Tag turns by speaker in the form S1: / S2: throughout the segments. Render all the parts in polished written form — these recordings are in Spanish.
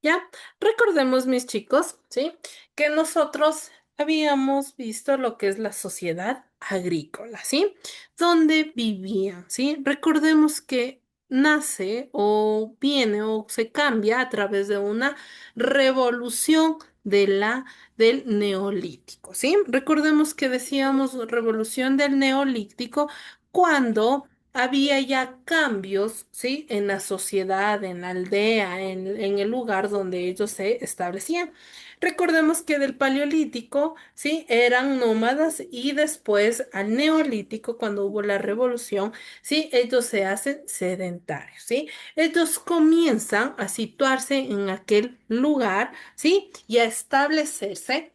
S1: Ya, recordemos, mis chicos, ¿sí? Que nosotros habíamos visto lo que es la sociedad agrícola, ¿sí? Donde vivían, ¿sí? Recordemos que nace o viene o se cambia a través de una revolución del neolítico, ¿sí? Recordemos que decíamos revolución del neolítico cuando había ya cambios, ¿sí? En la sociedad, en la aldea, en el lugar donde ellos se establecían. Recordemos que del Paleolítico, ¿sí? Eran nómadas y después al Neolítico, cuando hubo la revolución, ¿sí? Ellos se hacen sedentarios, ¿sí? Ellos comienzan a situarse en aquel lugar, ¿sí? Y a establecerse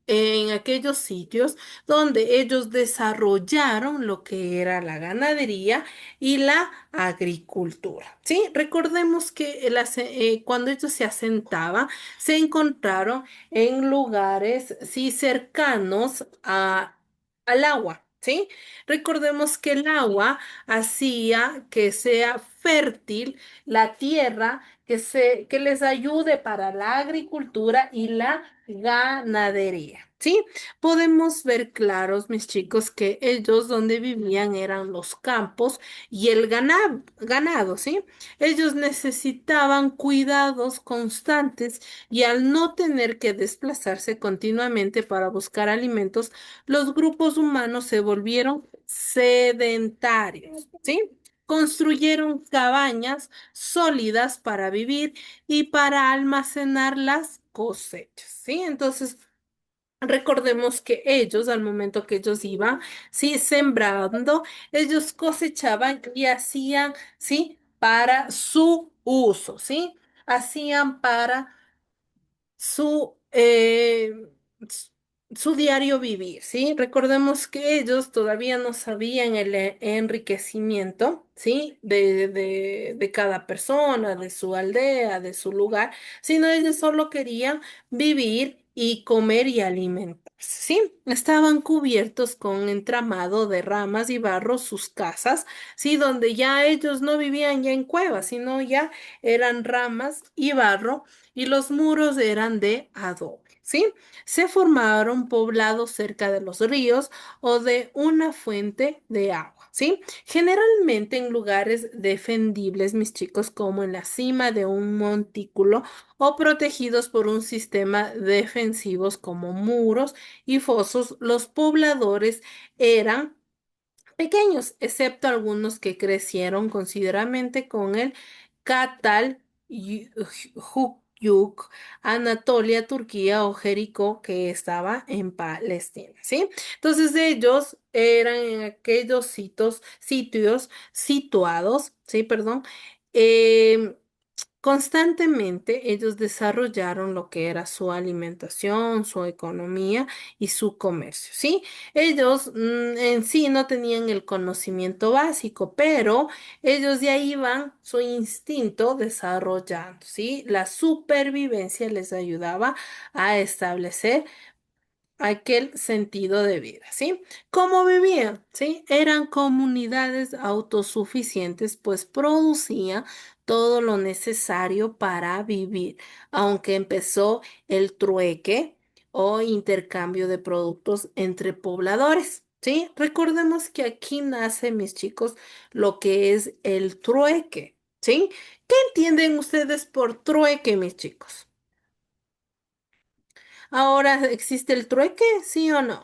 S1: en aquellos sitios donde ellos desarrollaron lo que era la ganadería y la agricultura. ¿Sí? Recordemos que cuando ellos se asentaban, se encontraron en lugares, sí, cercanos al agua. ¿Sí? Recordemos que el agua hacía que sea fértil la tierra, que les ayude para la agricultura y la ganadería. ¿Sí? Podemos ver claros, mis chicos, que ellos donde vivían eran los campos y el ganado, ¿sí? Ellos necesitaban cuidados constantes y al no tener que desplazarse continuamente para buscar alimentos, los grupos humanos se volvieron sedentarios, ¿sí? Construyeron cabañas sólidas para vivir y para almacenar las cosechas, ¿sí? Entonces, recordemos que ellos, al momento que ellos iban, ¿sí? Sembrando, ellos cosechaban y hacían, ¿sí? Para su uso, ¿sí? Hacían para su, s- su diario vivir, ¿sí? Recordemos que ellos todavía no sabían el enriquecimiento, ¿sí? De cada persona, de su aldea, de su lugar, sino ellos solo querían vivir y comer y alimentarse, ¿sí? Estaban cubiertos con entramado de ramas y barro sus casas, ¿sí? Donde ya ellos no vivían ya en cuevas, sino ya eran ramas y barro y los muros eran de adobe, ¿sí? Se formaron poblados cerca de los ríos o de una fuente de agua, ¿sí? Generalmente en lugares defendibles, mis chicos, como en la cima de un montículo o protegidos por un sistema defensivos como muros y fosos, los pobladores eran pequeños, excepto algunos que crecieron considerablemente con el Catal, Hukyuk, Anatolia, Turquía o Jericó, que estaba en Palestina, ¿sí? Entonces ellos eran en aquellos sitios situados, ¿sí? Perdón. em, Constantemente ellos desarrollaron lo que era su alimentación, su economía y su comercio, ¿sí? Ellos en sí no tenían el conocimiento básico, pero ellos ya iban su instinto desarrollando, ¿sí? La supervivencia les ayudaba a establecer aquel sentido de vida, ¿sí? ¿Cómo vivían? ¿Sí? Eran comunidades autosuficientes, pues producían todo lo necesario para vivir, aunque empezó el trueque o intercambio de productos entre pobladores, ¿sí? Recordemos que aquí nace, mis chicos, lo que es el trueque, ¿sí? ¿Qué entienden ustedes por trueque, mis chicos? ¿Ahora existe el trueque, sí o no?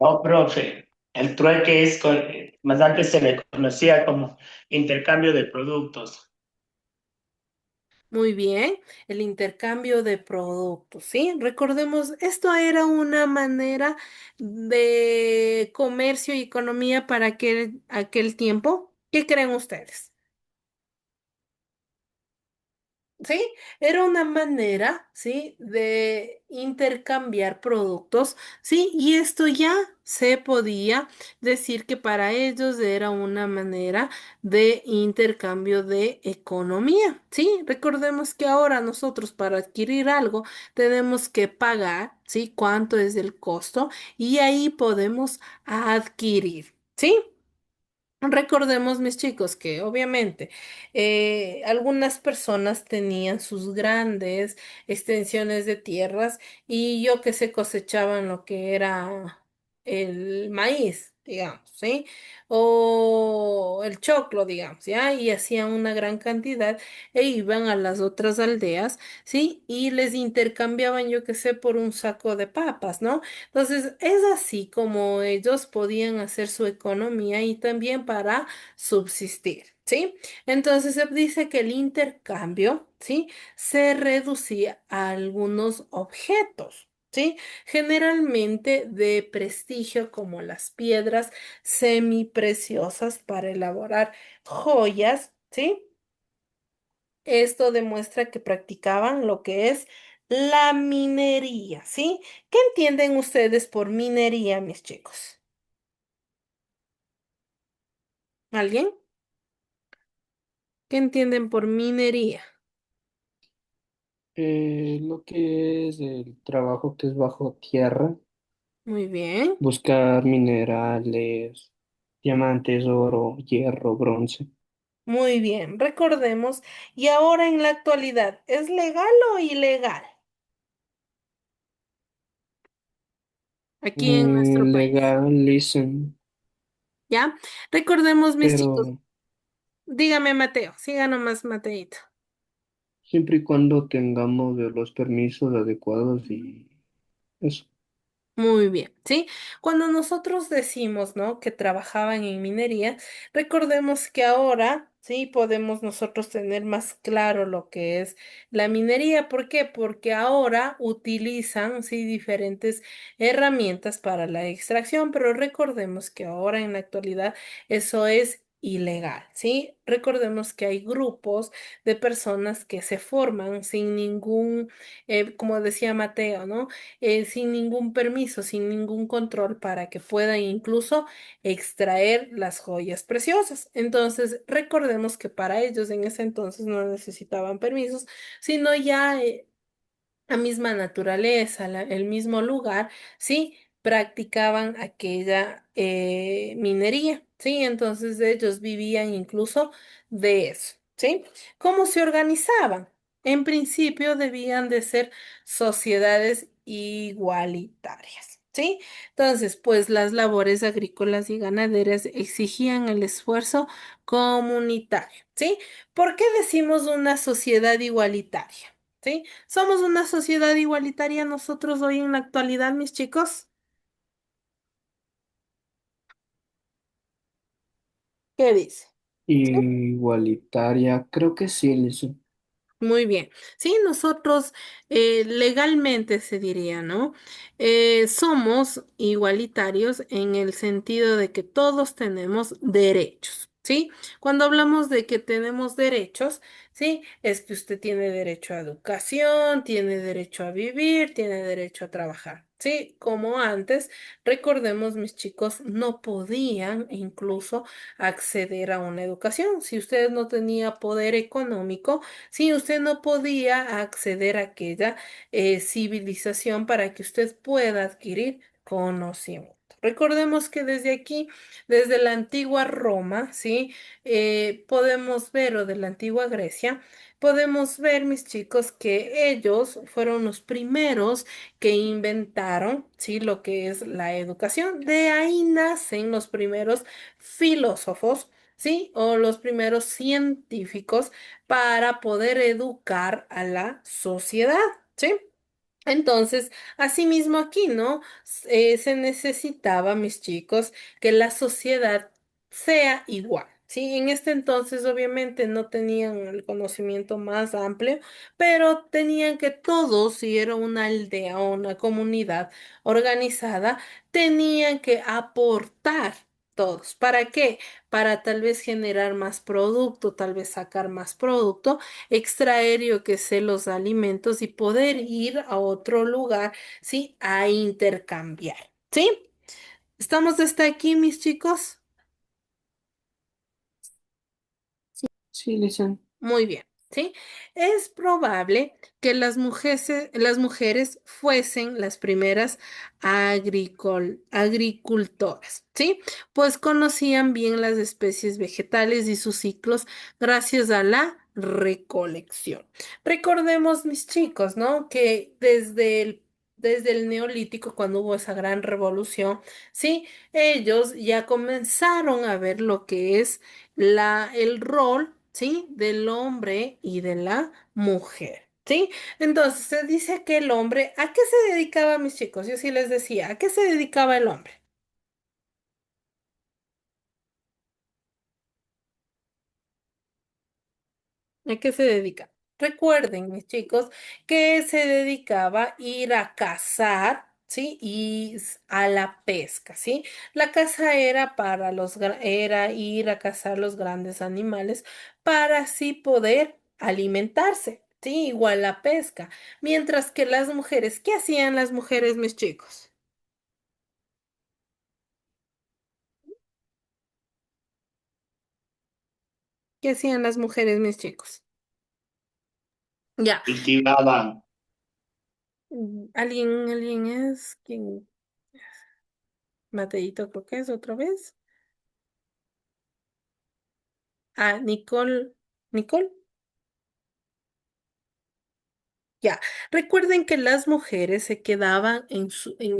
S2: No, profe, el trueque es, más antes se le conocía como intercambio de productos.
S1: Muy bien, el intercambio de productos, ¿sí? Recordemos, esto era una manera de comercio y economía para aquel tiempo. ¿Qué creen ustedes? ¿Sí? Era una manera, ¿sí? De intercambiar productos, ¿sí? Y esto ya se podía decir que para ellos era una manera de intercambio de economía, ¿sí? Recordemos que ahora nosotros para adquirir algo tenemos que pagar, ¿sí? ¿Cuánto es el costo? Y ahí podemos adquirir, ¿sí? Recordemos, mis chicos, que obviamente algunas personas tenían sus grandes extensiones de tierras y yo que se cosechaban lo que era el maíz, digamos, ¿sí? O el choclo, digamos, ¿ya? Y hacían una gran cantidad e iban a las otras aldeas, ¿sí? Y les intercambiaban, yo que sé, por un saco de papas, ¿no? Entonces, es así como ellos podían hacer su economía y también para subsistir, ¿sí? Entonces, se dice que el intercambio, ¿sí? Se reducía a algunos objetos. ¿Sí? Generalmente de prestigio como las piedras semipreciosas para elaborar joyas, ¿sí? Esto demuestra que practicaban lo que es la minería, ¿sí? ¿Qué entienden ustedes por minería, mis chicos? ¿Alguien? ¿Qué entienden por minería?
S3: Lo que es el trabajo que es bajo tierra,
S1: Muy bien,
S3: buscar minerales, diamantes, oro, hierro, bronce.
S1: muy bien. Recordemos, y ahora en la actualidad, ¿es legal o ilegal aquí en nuestro país?
S3: Legalizan,
S1: ¿Ya? Recordemos, mis chicos,
S3: pero
S1: dígame, Mateo, siga nomás, Mateito.
S3: siempre y cuando tengamos los permisos adecuados y eso.
S1: Muy bien, ¿sí? Cuando nosotros decimos, ¿no? Que trabajaban en minería, recordemos que ahora, ¿sí? Podemos nosotros tener más claro lo que es la minería. ¿Por qué? Porque ahora utilizan, ¿sí? Diferentes herramientas para la extracción, pero recordemos que ahora en la actualidad eso es ilegal, ¿sí? Recordemos que hay grupos de personas que se forman sin ningún, como decía Mateo, ¿no? Sin ningún permiso, sin ningún control para que puedan incluso extraer las joyas preciosas. Entonces, recordemos que para ellos en ese entonces no necesitaban permisos, sino ya la misma naturaleza, el mismo lugar, ¿sí? Practicaban aquella minería, ¿sí? Entonces ellos vivían incluso de eso, ¿sí? ¿Cómo se organizaban? En principio debían de ser sociedades igualitarias, ¿sí? Entonces, pues las labores agrícolas y ganaderas exigían el esfuerzo comunitario, ¿sí? ¿Por qué decimos una sociedad igualitaria? ¿Sí? ¿Somos una sociedad igualitaria nosotros hoy en la actualidad, mis chicos? ¿Qué dice? ¿Sí?
S3: Igualitaria, creo que sí, Lisa.
S1: Muy bien. Sí, nosotros legalmente se diría, ¿no? Somos igualitarios en el sentido de que todos tenemos derechos, ¿sí? Cuando hablamos de que tenemos derechos, ¿sí? Es que usted tiene derecho a educación, tiene derecho a vivir, tiene derecho a trabajar. Sí, como antes, recordemos, mis chicos, no podían incluso acceder a una educación. Si usted no tenía poder económico, sí, usted no podía acceder a aquella civilización para que usted pueda adquirir conocimiento. Recordemos que desde aquí, desde la antigua Roma, ¿sí? Podemos ver, o de la antigua Grecia, podemos ver, mis chicos, que ellos fueron los primeros que inventaron, ¿sí? Lo que es la educación. De ahí nacen los primeros filósofos, ¿sí? O los primeros científicos para poder educar a la sociedad, ¿sí? Entonces, asimismo aquí, ¿no? Se necesitaba, mis chicos, que la sociedad sea igual. Sí, en este entonces obviamente no tenían el conocimiento más amplio, pero tenían que todos, si era una aldea o una comunidad organizada, tenían que aportar todos. ¿Para qué? Para tal vez generar más producto, tal vez sacar más producto, extraer, yo que sé, los alimentos y poder ir a otro lugar, ¿sí? A intercambiar, ¿sí? ¿Estamos hasta aquí, mis chicos?
S3: Sí, Lisa.
S1: Muy bien. ¿Sí? Es probable que las mujeres fuesen las primeras agricultoras, ¿sí? Pues conocían bien las especies vegetales y sus ciclos gracias a la recolección. Recordemos, mis chicos, ¿no? Que desde el Neolítico, cuando hubo esa gran revolución, ¿sí? Ellos ya comenzaron a ver lo que es el rol, ¿sí? Del hombre y de la mujer, ¿sí? Entonces se dice que el hombre, ¿a qué se dedicaba, mis chicos? Yo sí les decía, ¿a qué se dedicaba el hombre? ¿A qué se dedica? Recuerden, mis chicos, que se dedicaba a ir a cazar, ¿sí? Y a la pesca, ¿sí? La caza era para era ir a cazar los grandes animales para así poder alimentarse, ¿sí? Igual la pesca. Mientras que las mujeres, ¿qué hacían las mujeres, mis chicos? ¿Qué hacían las mujeres, mis chicos? Ya.
S2: Cultivaban.
S1: ¿Alguien es? ¿Quién? Mateito, creo que es otra vez. Ah, Nicole. ¿Nicole? Ya, recuerden que las mujeres se quedaban en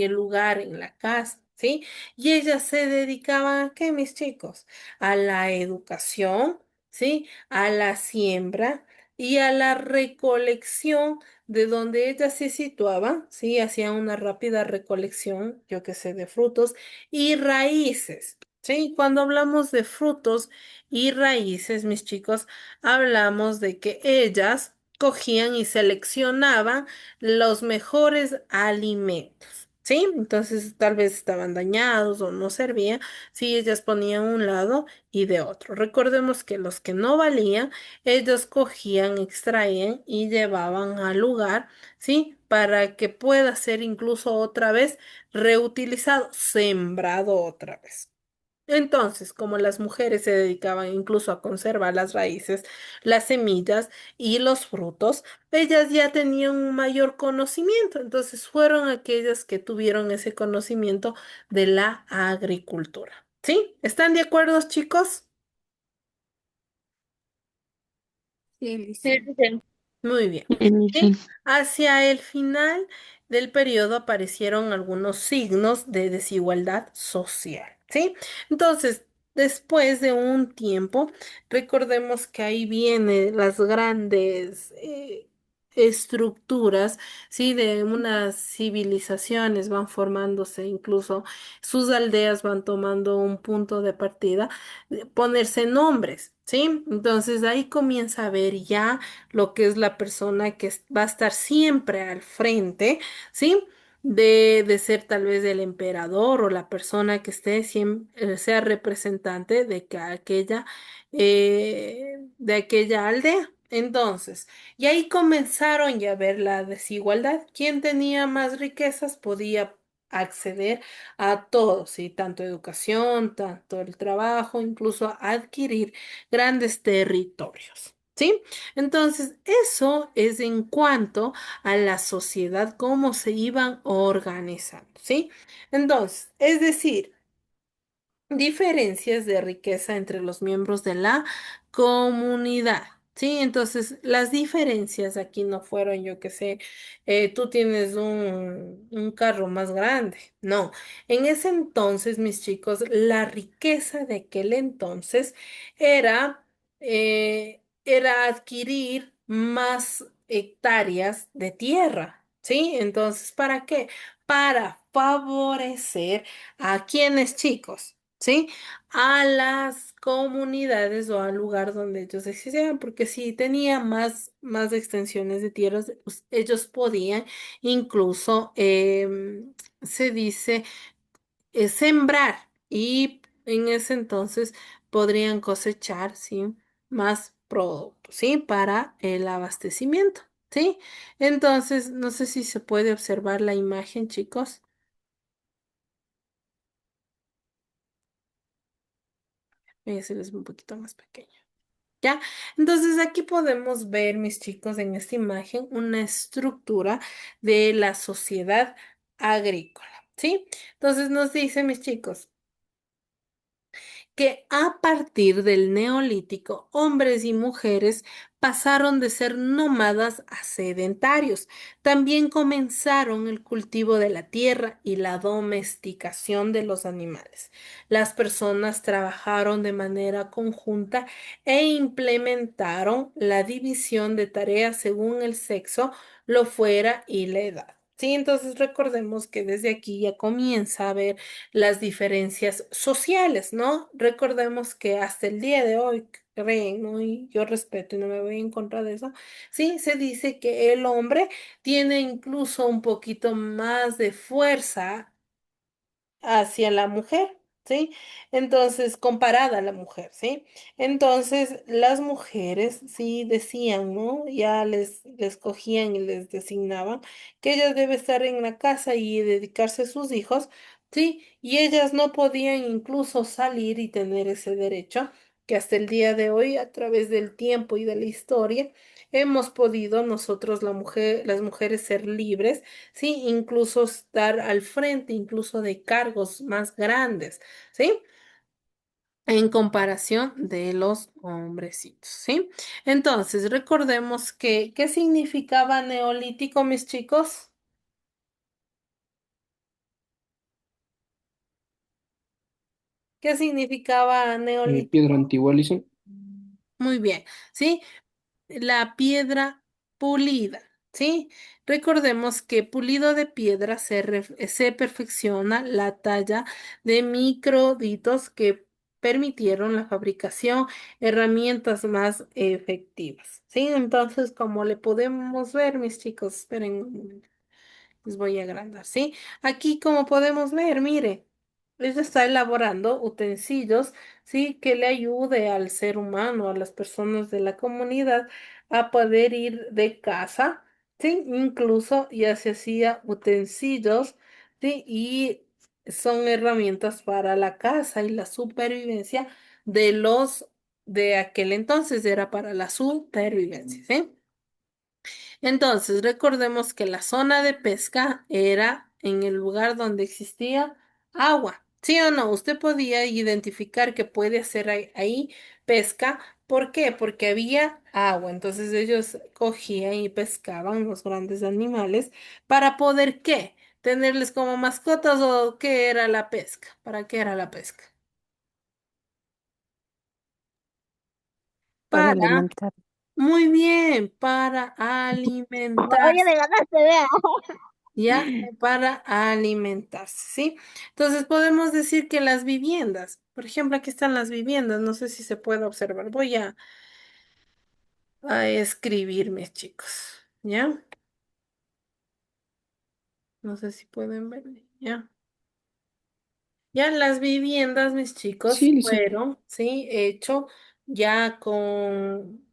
S1: el lugar, en la casa, ¿sí? Y ellas se dedicaban a qué, mis chicos? A la educación, ¿sí? A la siembra y a la recolección de donde ellas se situaban, ¿sí? Hacían una rápida recolección, yo qué sé, de frutos y raíces, ¿sí? Cuando hablamos de frutos y raíces, mis chicos, hablamos de que ellas cogían y seleccionaban los mejores alimentos, ¿sí? Entonces tal vez estaban dañados o no servían, sí, ellas ponían un lado y de otro. Recordemos que los que no valían, ellos cogían, extraían y llevaban al lugar, ¿sí? Para que pueda ser incluso otra vez reutilizado, sembrado otra vez. Entonces, como las mujeres se dedicaban incluso a conservar las raíces, las semillas y los frutos, ellas ya tenían un mayor conocimiento. Entonces, fueron aquellas que tuvieron ese conocimiento de la agricultura. ¿Sí? ¿Están de acuerdo, chicos?
S4: Sí,
S5: Sí,
S4: Alicia.
S5: sí,
S1: Muy bien.
S5: sí.
S1: ¿Sí? Hacia el final del periodo aparecieron algunos signos de desigualdad social, ¿sí? Entonces, después de un tiempo, recordemos que ahí vienen las grandes estructuras, ¿sí? De unas civilizaciones van formándose, incluso sus aldeas van tomando un punto de partida, ponerse nombres, ¿sí? Entonces ahí comienza a ver ya lo que es la persona que va a estar siempre al frente, ¿sí? De ser tal vez el emperador o la persona que esté sea representante de aquella aldea. Entonces, y ahí comenzaron ya a ver la desigualdad. Quien tenía más riquezas podía acceder a todo, ¿sí? Tanto educación, tanto el trabajo, incluso adquirir grandes territorios. ¿Sí? Entonces, eso es en cuanto a la sociedad, cómo se iban organizando, ¿sí? Entonces, es decir, diferencias de riqueza entre los miembros de la comunidad. Sí, entonces las diferencias aquí no fueron, yo qué sé, tú tienes un carro más grande. No, en ese entonces, mis chicos, la riqueza de aquel entonces era, era adquirir más hectáreas de tierra. ¿Sí? Entonces, ¿para qué? Para favorecer a quienes, chicos. ¿Sí? A las comunidades o al lugar donde ellos existían, porque si tenía más extensiones de tierras, pues, ellos podían incluso, se dice, sembrar y en ese entonces podrían cosechar, ¿sí? Más productos, ¿sí? Para el abastecimiento, ¿sí? Entonces, no sé si se puede observar la imagen, chicos. Voy a hacerles un poquito más pequeño. ¿ya? Entonces aquí podemos ver, mis chicos, en esta imagen, una estructura de la sociedad agrícola, ¿sí? Entonces nos dice, mis chicos, que a partir del Neolítico, hombres y mujeres pasaron de ser nómadas a sedentarios. También comenzaron el cultivo de la tierra y la domesticación de los animales. Las personas trabajaron de manera conjunta e implementaron la división de tareas según el sexo, lo fuera y la edad. Sí, entonces recordemos que desde aquí ya comienza a haber las diferencias sociales, ¿no? Recordemos que hasta el día de hoy creen, ¿no? Y yo respeto y no me voy en contra de eso. Sí, se dice que el hombre tiene incluso un poquito más de fuerza hacia la mujer, ¿sí? Entonces, comparada a la mujer, ¿sí? Entonces, las mujeres, sí, decían, ¿no? Ya les cogían y les designaban que ella debe estar en la casa y dedicarse a sus hijos, ¿sí? Y ellas no podían incluso salir y tener ese derecho que hasta el día de hoy, a través del tiempo y de la historia, hemos podido nosotros, las mujeres, ser libres. Sí, incluso estar al frente, incluso de cargos más grandes, ¿sí? En comparación de los hombrecitos, ¿sí? Entonces, recordemos que, ¿qué significaba neolítico, mis chicos? ¿Qué significaba
S3: Piedra
S1: neolítico?
S3: antigua, Alison.
S1: Muy bien, ¿sí? La piedra pulida, ¿sí? Recordemos que pulido de piedra se perfecciona la talla de microditos que permitieron la fabricación herramientas más efectivas, ¿sí? Entonces, como le podemos ver, mis chicos, esperen un momento. Les voy a agrandar, ¿sí? Aquí, como podemos ver, mire, ella está elaborando utensilios, ¿sí? Que le ayude al ser humano, a las personas de la comunidad, a poder ir de casa, ¿sí? Incluso ya se hacía utensilios, ¿sí? Y son herramientas para la casa y la supervivencia de aquel entonces, era para la supervivencia, ¿sí? Entonces, recordemos que la zona de pesca era en el lugar donde existía agua. ¿Sí o no? Usted podía identificar que puede hacer ahí pesca. ¿Por qué? Porque había agua. Entonces ellos cogían y pescaban los grandes animales para poder, ¿qué? Tenerles como mascotas, o ¿qué era la pesca? ¿Para qué era la pesca?
S5: Para
S1: Para,
S5: alimentar.
S1: muy bien, para
S5: Oye,
S1: alimentarse.
S5: le ganaste, vea.
S1: ¿Ya? Para alimentarse, ¿sí? Entonces podemos decir que las viviendas, por ejemplo, aquí están las viviendas, no sé si se puede observar, voy a escribir, mis chicos, ¿ya? No sé si pueden ver, ¿ya? Ya las viviendas, mis chicos,
S3: Sí, Alison.
S1: fueron, ¿sí? Hecho ya con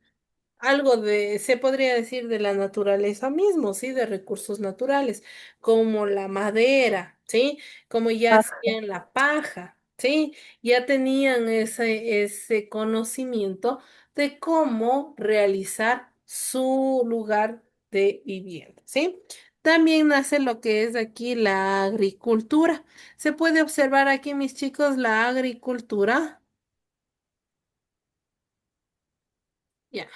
S1: algo de, se podría decir, de la naturaleza mismo, ¿sí? De recursos naturales, como la madera, ¿sí? Como ya
S5: Paja.
S1: hacían la paja, ¿sí? Ya tenían ese conocimiento de cómo realizar su lugar de vivienda, ¿sí? También nace lo que es aquí la agricultura. Se puede observar aquí, mis chicos, la agricultura. Ya.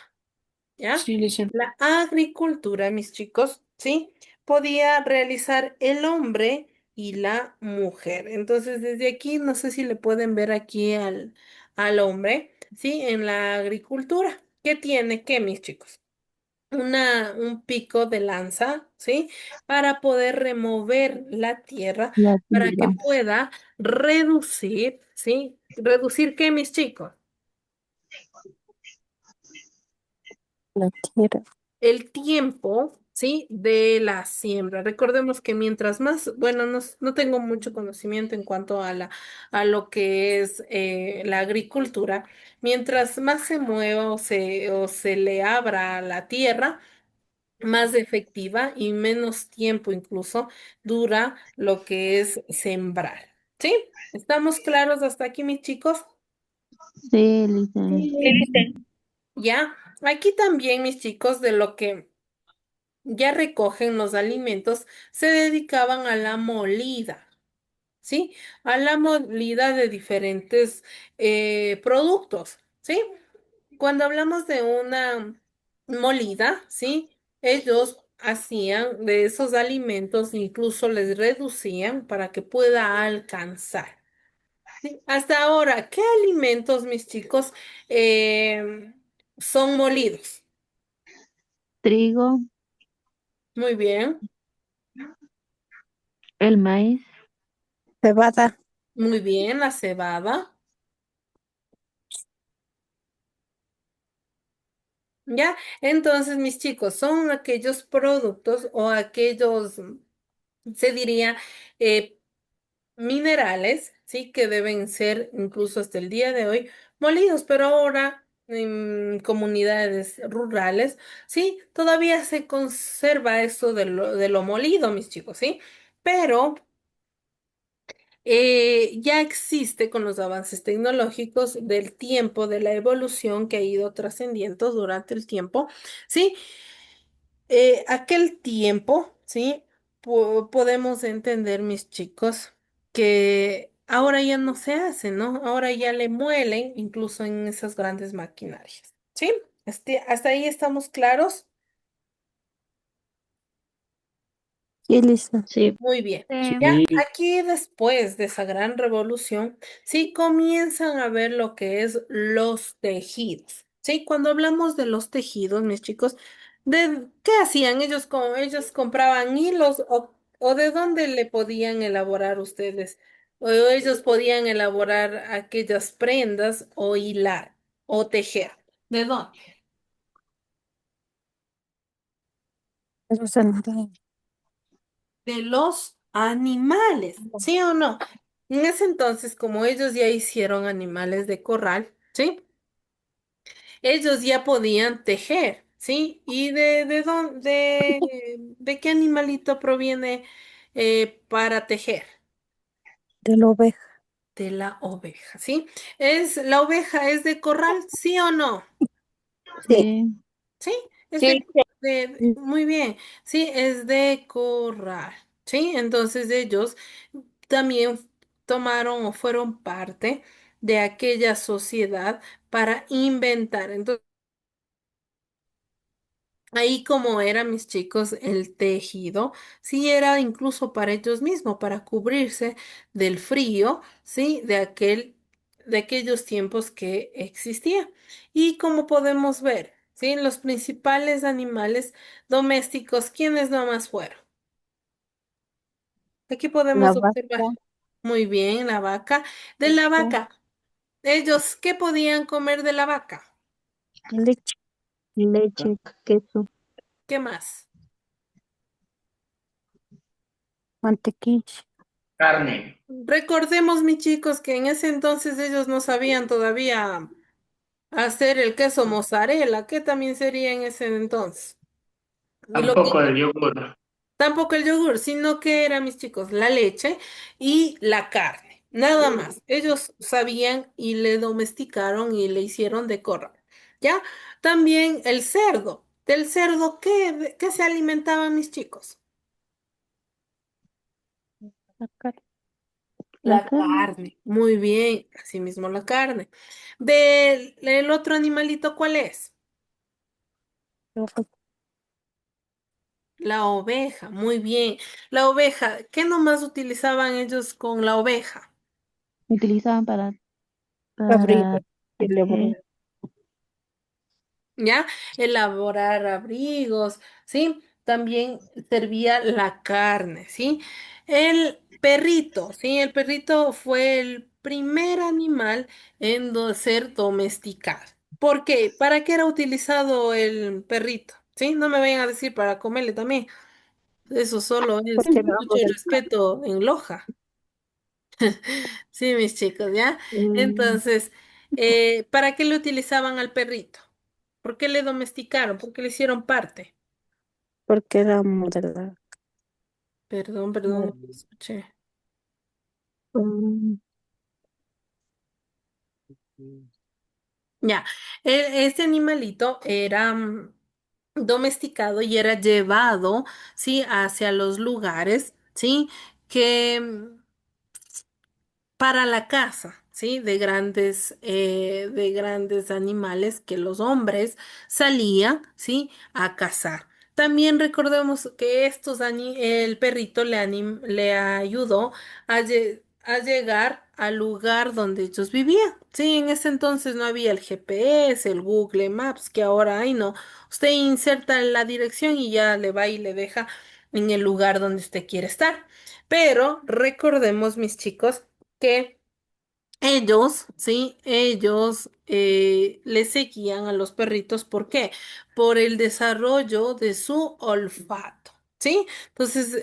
S1: ¿Ya?
S3: Sí, Alison.
S1: La agricultura, mis chicos, ¿sí? Podía realizar el hombre y la mujer. Entonces, desde aquí, no sé si le pueden ver aquí al hombre, ¿sí? En la agricultura. ¿Qué tiene? ¿Qué, mis chicos? Un pico de lanza, ¿sí? Para poder remover la tierra,
S5: La
S1: para que
S5: tierra.
S1: pueda reducir, ¿sí? ¿Reducir qué, mis chicos?
S5: La tierra.
S1: El tiempo, ¿sí? De la siembra. Recordemos que mientras más, bueno, no tengo mucho conocimiento en cuanto a lo que es la agricultura. Mientras más se mueva o se le abra a la tierra, más efectiva y menos tiempo incluso dura lo que es sembrar. ¿Sí? ¿Estamos claros hasta aquí, mis chicos?
S5: Sí, Licen.
S2: Sí,
S1: Ya, aquí también, mis chicos, de lo que ya recogen los alimentos, se dedicaban a la molida, ¿sí? A la molida de diferentes productos, ¿sí? Cuando hablamos de una molida, ¿sí? Ellos hacían de esos alimentos, incluso les reducían para que pueda alcanzar. ¿Sí? Hasta ahora, ¿qué alimentos, mis chicos, eh, son molidos?
S5: Trigo,
S1: Muy bien,
S5: el maíz, cebada,
S1: muy bien, la cebada. ¿Ya? Entonces, mis chicos, son aquellos productos o aquellos, se diría, eh, minerales, ¿sí? Que deben ser incluso hasta el día de hoy molidos, pero ahora en comunidades rurales, ¿sí? Todavía se conserva eso de lo molido, mis chicos, ¿sí? Pero ya existe con los avances tecnológicos del tiempo, de la evolución que ha ido trascendiendo durante el tiempo, ¿sí? Aquel tiempo, ¿sí? Podemos entender, mis chicos, que ahora ya no se hace, ¿no? Ahora ya le muelen incluso en esas grandes maquinarias, ¿sí? Hasta ahí estamos claros.
S5: sí, listo. Sí.
S1: Muy bien. Ya
S5: Sí.
S3: Sí,
S1: aquí después de esa gran revolución, sí comienzan a ver lo que es los tejidos. Sí, cuando hablamos de los tejidos, mis chicos, ¿qué hacían? Ellos compraban hilos o de dónde le podían elaborar ustedes? O ellos podían elaborar aquellas prendas o hilar o tejer. ¿De dónde?
S5: Eso es el-
S1: De los animales, ¿sí o no? En ese entonces, como ellos ya hicieron animales de corral, ¿sí? Ellos ya podían tejer, ¿sí? ¿Y de dónde, de qué animalito proviene para tejer?
S5: de la oveja.
S1: De la oveja, ¿sí? ¿La oveja es de corral, sí o no?
S5: Sí.
S1: Sí, es
S5: Sí. Sí.
S1: muy bien, sí, es de corral, sí, entonces ellos también tomaron o fueron parte de aquella sociedad para inventar. Entonces, ahí como era, mis chicos, el tejido, sí era incluso para ellos mismos, para cubrirse del frío, sí, de aquellos tiempos que existía. Y como podemos ver, sí, los principales animales domésticos, ¿quiénes nomás fueron? Aquí
S5: La
S1: podemos observar
S5: vaca,
S1: muy bien la vaca. De la
S5: queso,
S1: vaca, ellos, ¿qué podían comer de la vaca?
S5: leche, leche, queso,
S1: ¿Qué más?
S5: mantequilla,
S2: Carne.
S1: Recordemos, mis chicos, que en ese entonces ellos no sabían todavía hacer el queso mozzarella, que también sería en ese entonces. Lo que
S2: Tampoco el yogur.
S1: tampoco el yogur, sino que era, mis chicos, la leche y la carne. Nada más. Ellos sabían y le domesticaron y le hicieron de corral. ¿Ya? También el cerdo. Del cerdo, ¿qué se alimentaban mis chicos?
S5: la carne, la
S1: La
S5: carne,
S1: carne. Muy bien, así mismo la carne. Del el otro animalito, ¿cuál es?
S5: la vaca.
S1: La oveja. Muy bien. La oveja, ¿qué nomás utilizaban ellos con la oveja?
S5: Utilizaban para
S3: abrigo. Y le
S5: tejer,
S1: ¿Ya? Elaborar abrigos, ¿sí? También servía la carne, ¿sí? El perrito, ¿sí? El perrito fue el primer animal en ser domesticado. ¿Por qué? ¿Para qué era utilizado el perrito? ¿Sí? No me vayan a decir para comerle también. Eso solo es
S5: porque era
S1: mucho
S5: algo del
S1: respeto en Loja. Sí, mis chicos, ¿ya?
S5: mm,
S1: Entonces, ¿para qué le utilizaban al perrito? ¿Por qué le domesticaron? ¿Por qué le hicieron parte?
S5: porque era modelado.
S1: Perdón, no te escuché. Ya, este animalito era domesticado y era llevado, ¿sí? Hacia los lugares, ¿sí? Que para la caza, ¿sí? De grandes animales que los hombres salían, ¿sí? A cazar. También recordemos que el perrito le ayudó a llegar al lugar donde ellos vivían. Sí, en ese entonces no había el GPS, el Google Maps, que ahora hay, no. Usted inserta la dirección y ya le va y le deja en el lugar donde usted quiere estar. Pero recordemos, mis chicos, que ellos, sí, ellos le seguían a los perritos. ¿Por qué? Por el desarrollo de su olfato. ¿Sí? Entonces,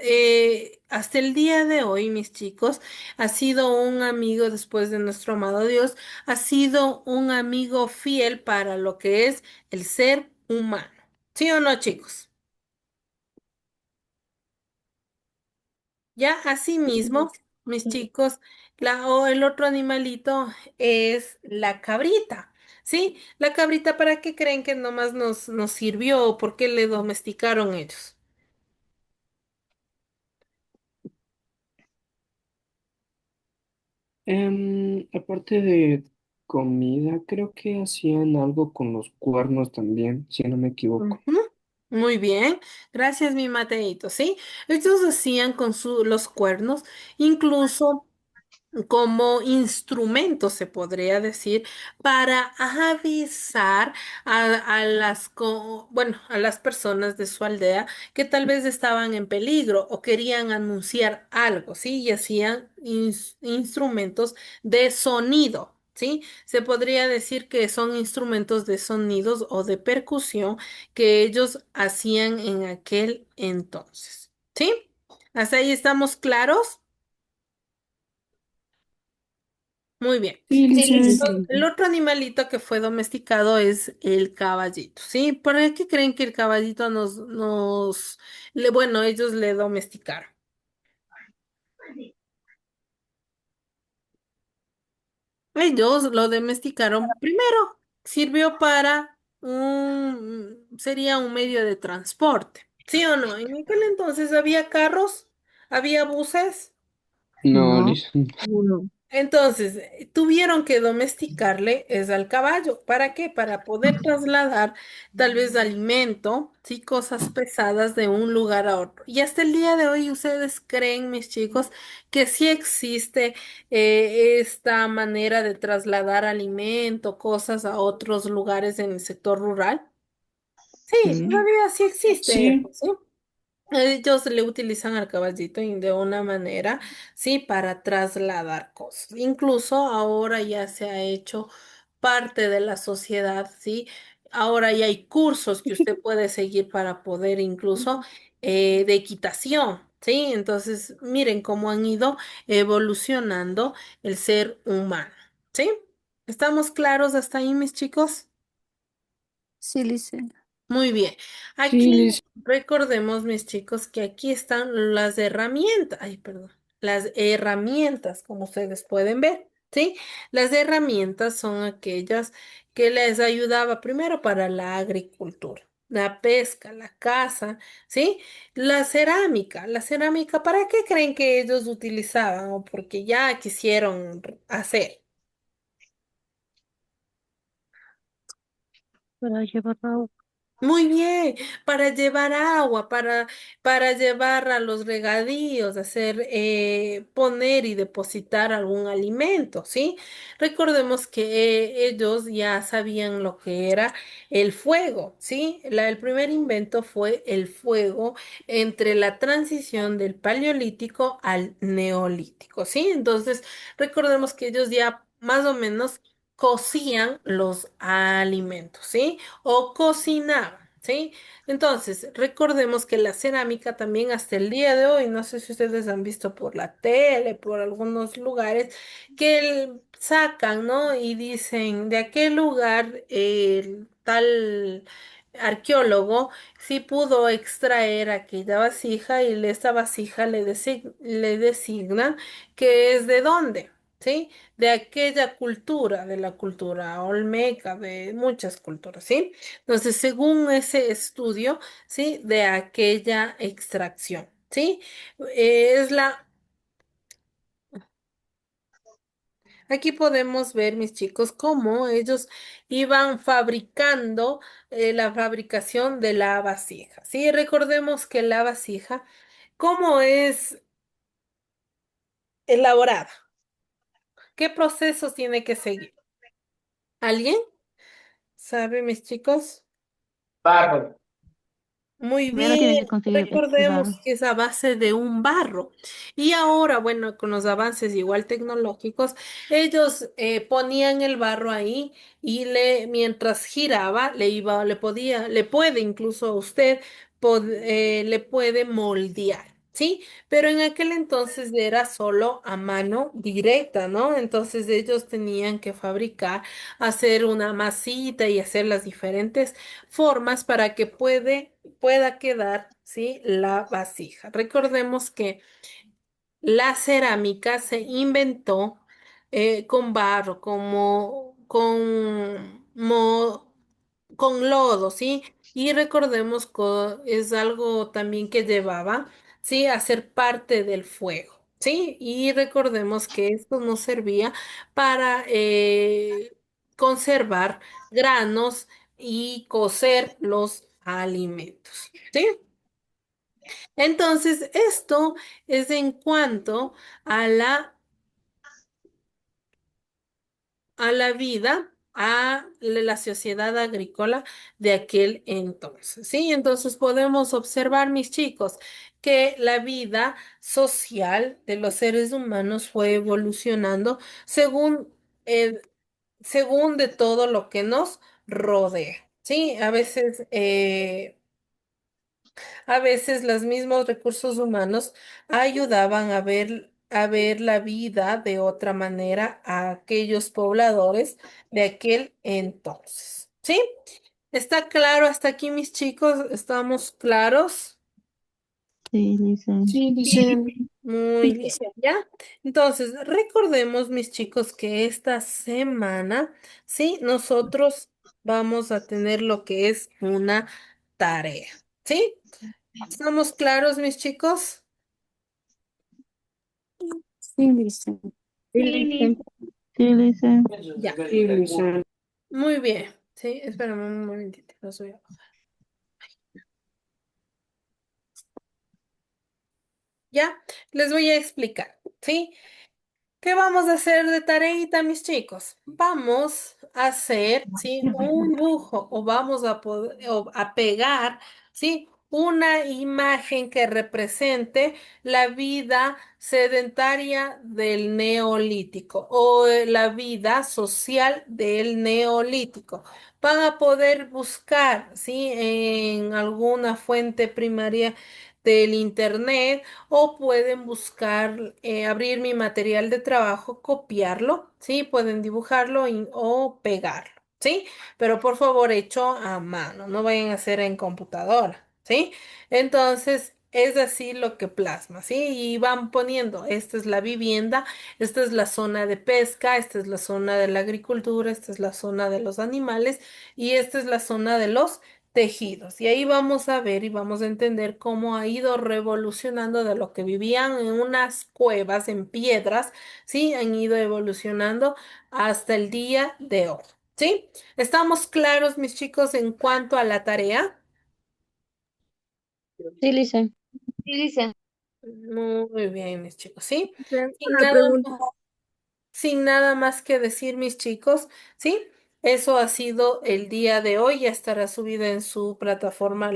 S1: hasta el día de hoy, mis chicos, ha sido un amigo después de nuestro amado Dios, ha sido un amigo fiel para lo que es el ser humano. ¿Sí o no, chicos? Ya asimismo, mis chicos, o el otro animalito es la cabrita, ¿sí? La cabrita, ¿para qué creen que nomás nos sirvió o por qué le domesticaron ellos?
S3: Aparte de comida, creo que hacían algo con los cuernos también, si no me equivoco.
S1: Ujú. Muy bien, gracias mi Mateito, ¿sí? Ellos hacían con los cuernos, incluso como instrumento, se podría decir, para avisar bueno, a las personas de su aldea que tal vez estaban en peligro o querían anunciar algo, ¿sí? Y hacían instrumentos de sonido. ¿Sí? Se podría decir que son instrumentos de sonidos o de percusión que ellos hacían en aquel entonces. ¿Sí? ¿Hasta ahí estamos claros? Muy bien.
S5: Sí, Lice.
S1: El otro animalito que fue domesticado es el caballito, ¿sí? ¿Por qué creen que el caballito bueno, ellos le domesticaron? Ellos lo domesticaron primero, sirvió para sería un medio de transporte, ¿sí o no? En aquel entonces había carros, había buses.
S3: No,
S5: No.
S3: Liz.
S5: Uno.
S1: Entonces, tuvieron que domesticarle es al caballo. ¿Para qué? Para poder trasladar tal vez alimento, sí, cosas pesadas de un lugar a otro. Y hasta el día de hoy, ¿ustedes creen, mis chicos, que sí existe esta manera de trasladar alimento, cosas a otros lugares en el sector rural? Sí,
S3: Mm,
S1: todavía sí existe eso,
S3: sí,
S1: ¿sí? Ellos le utilizan al caballito y de una manera, sí, para trasladar cosas. Incluso ahora ya se ha hecho parte de la sociedad, sí. Ahora ya hay cursos que usted puede seguir para poder incluso de equitación, sí. Entonces, miren cómo han ido evolucionando el ser humano, ¿sí? ¿Estamos claros hasta ahí, mis chicos?
S5: Sí, Lice.
S1: Muy bien.
S3: sí,
S1: Aquí
S3: Liz.
S1: recordemos, mis chicos, que aquí están las herramientas. Ay, perdón. Las herramientas, como ustedes pueden ver, ¿sí? Las herramientas son aquellas que les ayudaba primero para la agricultura, la pesca, la caza, ¿sí? La cerámica, ¿para qué creen que ellos utilizaban o porque ya quisieron hacer?
S5: Para llevar agua.
S1: Muy bien, para llevar agua, para llevar a los regadíos, hacer, poner y depositar algún alimento, ¿sí? Recordemos que ellos ya sabían lo que era el fuego, ¿sí? El primer invento fue el fuego entre la transición del paleolítico al neolítico, ¿sí? Entonces, recordemos que ellos ya más o menos cocían los alimentos, ¿sí? O cocinaban, ¿sí? Entonces, recordemos que la cerámica también hasta el día de hoy, no sé si ustedes han visto por la tele, por algunos lugares, que sacan, ¿no? Y dicen, de aquel lugar, el tal arqueólogo sí pudo extraer aquella vasija y esta vasija le designa que es de dónde. ¿sí? De aquella cultura, de la cultura olmeca, de muchas culturas, ¿sí? Entonces, según ese estudio, ¿sí? De aquella extracción, ¿sí? Es la Aquí podemos ver, mis chicos, cómo ellos iban fabricando la fabricación de la vasija. Sí, recordemos que la vasija, ¿cómo es elaborada? ¿Qué procesos tiene que seguir? ¿Alguien sabe, mis chicos?
S2: Barro.
S1: Muy
S5: Primero tiene
S1: bien,
S5: que conseguir el
S1: recordemos
S5: barro.
S1: que es a base de un barro. Y ahora, bueno, con los avances igual tecnológicos, ellos ponían el barro ahí y mientras giraba, le puede incluso a usted, le puede moldear. ¿Sí? Pero en aquel entonces era solo a mano directa, ¿no? Entonces ellos tenían que fabricar, hacer una masita y hacer las diferentes formas para que pueda quedar, ¿sí? La vasija. Recordemos que la cerámica se inventó con barro, con lodo, ¿sí? Y recordemos que es algo también que llevaba, ¿sí? A ser parte del fuego, ¿sí? Y recordemos que esto nos servía para conservar granos y cocer los alimentos, ¿sí? Entonces, esto es en cuanto a la vida, a la sociedad agrícola de aquel entonces, ¿sí? Entonces podemos observar, mis chicos, que la vida social de los seres humanos fue evolucionando según, eh, según de todo lo que nos rodea, ¿sí? A veces los mismos recursos humanos ayudaban a ver la vida de otra manera a aquellos pobladores de aquel entonces. ¿Sí? ¿Está claro hasta aquí, mis chicos? ¿Estamos claros?
S5: Sí, dicen.
S3: Sí, dicen.
S1: Muy bien, ¿ya? Entonces, recordemos, mis chicos, que esta semana, sí, nosotros vamos a tener lo que es una tarea. ¿Sí? ¿Estamos claros, mis chicos?
S5: Sí, dicen.
S4: Sí, dice.
S5: Sí, dicen.
S1: Ya,
S3: Sí, dicen.
S1: muy bien. Sí, espérame un momentito. Ya, les voy a explicar. ¿Sí? ¿Qué vamos a hacer de tareita, mis chicos? Vamos a hacer, ¿sí? Un dibujo o vamos a poder, o a pegar, ¿sí? Una imagen que represente la vida sedentaria del neolítico o la vida social del neolítico. Van a poder buscar, ¿sí? En alguna fuente primaria del internet o pueden buscar, abrir mi material de trabajo, copiarlo, ¿sí? Pueden dibujarlo o pegarlo, ¿sí? Pero por favor, hecho a mano, no vayan a hacer en computadora, ¿sí? Entonces, es así lo que plasma, ¿sí? Y van poniendo, esta es la vivienda, esta es la zona de pesca, esta es la zona de la agricultura, esta es la zona de los animales y esta es la zona de los tejidos. Y ahí vamos a ver y vamos a entender cómo ha ido revolucionando de lo que vivían en unas cuevas, en piedras, ¿sí? Han ido evolucionando hasta el día de hoy, ¿sí? ¿Estamos claros, mis chicos, en cuanto a la tarea?
S5: Sí, dicen.
S4: Sí, dice.
S1: Muy bien, mis chicos, ¿sí?
S4: Tengo
S1: Sin
S4: una
S1: nada
S4: pregunta.
S1: Sin nada más que decir, mis chicos, ¿sí? Eso ha sido el día de hoy. Ya estará subida en su plataforma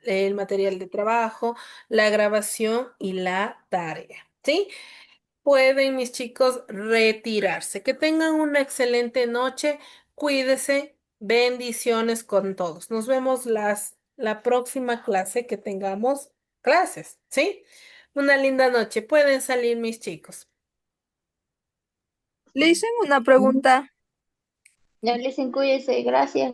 S1: el material de trabajo, la grabación y la tarea, ¿sí? Pueden, mis chicos, retirarse. Que tengan una excelente noche. Cuídese. Bendiciones con todos. Nos vemos la próxima clase que tengamos clases, ¿sí? Una linda noche. Pueden salir, mis chicos.
S4: Le hice una pregunta. Ya les cuídese, gracias.